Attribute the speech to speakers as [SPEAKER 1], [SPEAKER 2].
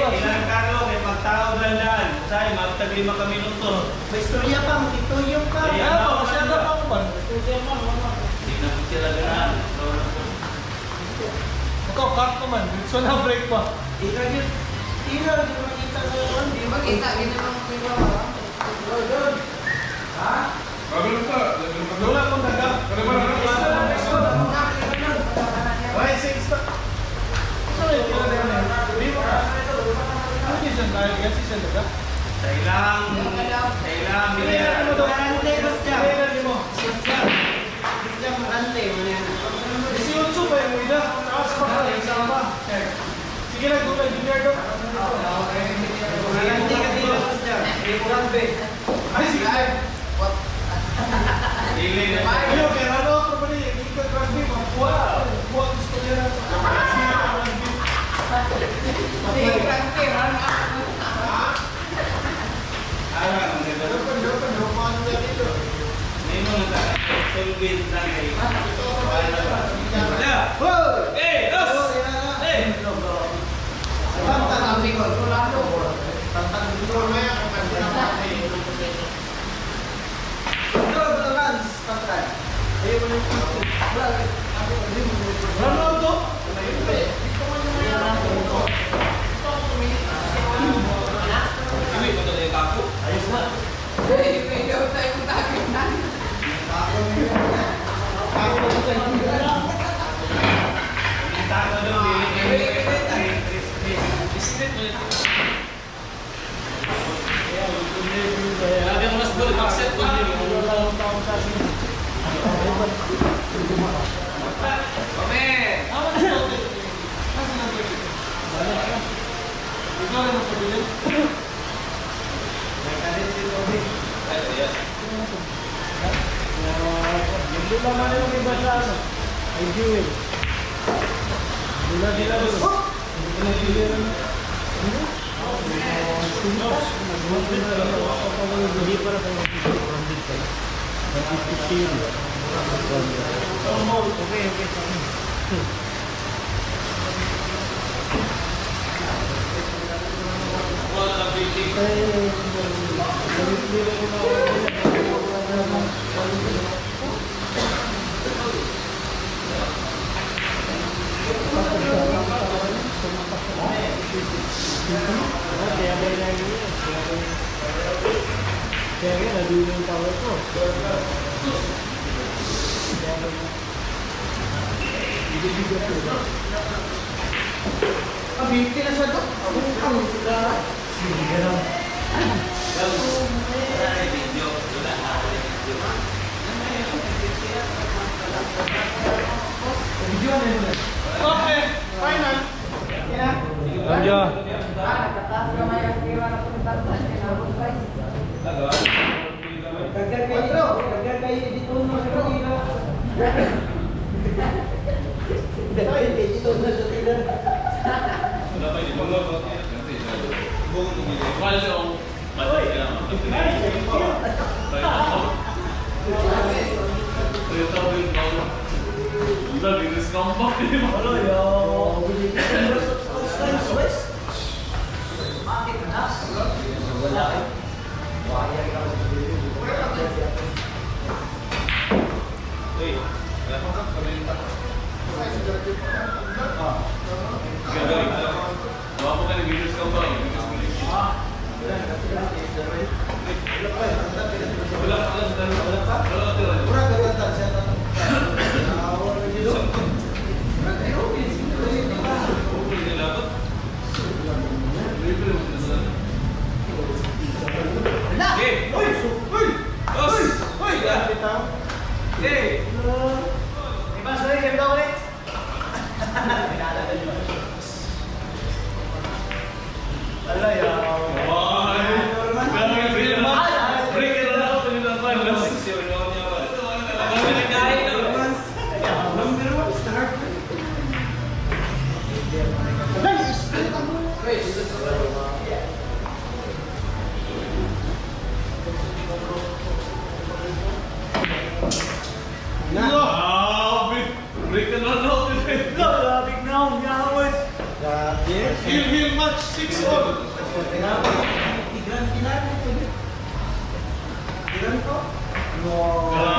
[SPEAKER 1] Ilang karo, may pagtawag lang daan. Ay, magtag 5 minuto.
[SPEAKER 2] May istorya pa, magtituyong ka.
[SPEAKER 1] Kaya
[SPEAKER 3] Ano, masyado pa ako ba?
[SPEAKER 1] Hindi na po sila ganaan.
[SPEAKER 3] Ito, cut naman. So na break pa.
[SPEAKER 2] Ikaw yun. Tino, di mo makita sa yun. Di mo makita, ginamang ko iba. Doon. Ha?
[SPEAKER 4] Bago ka.
[SPEAKER 3] Wala akong daga.
[SPEAKER 2] Why, six pa?
[SPEAKER 3] Sorry, kila na yan. Di mo ka. Ano yung siya dahil? Kasi siya daga.
[SPEAKER 1] Sa ilang
[SPEAKER 2] Kaya mo doon. Ante, basta.
[SPEAKER 3] Kaya na mo.
[SPEAKER 2] Basta. Basta mo ante.
[SPEAKER 3] Si Yunsu pa yung ina. Taas pa ka. Sama. Sige na, go kay Junior do.
[SPEAKER 2] Ante ka dito, basta.
[SPEAKER 3] Ay, sige.
[SPEAKER 1] Dili na.
[SPEAKER 3] Ayo, kaya ano ako ba niya? Hindi ka rugby, mabuha. Mabuha gusto niya na.
[SPEAKER 1] May mga solvent na kayo. Eh, dos! Eh!
[SPEAKER 3] Ronaldo?
[SPEAKER 1] Hindi pa talaga kako.
[SPEAKER 3] Ayos na.
[SPEAKER 1] Kita ko doon, Lagi mo mas good, accept ko.
[SPEAKER 3] Hindi naman yung iba sa ano. Ay, Jewel. Dila doon. Hindi rin. Hindi para kayo mag-branded kayo. Okay. Kaya naduli yung power ko.
[SPEAKER 2] Pabiti na siya doon. Ang
[SPEAKER 3] Ganun.
[SPEAKER 2] Okay, final.
[SPEAKER 3] Ayo.
[SPEAKER 2] Gaggar kayo. Gaggar kayo dito mo sa kanila. Dahil dito na sa kanila.
[SPEAKER 3] Heal match 6-all.
[SPEAKER 2] Ilan? Ilan po?
[SPEAKER 3] Wow.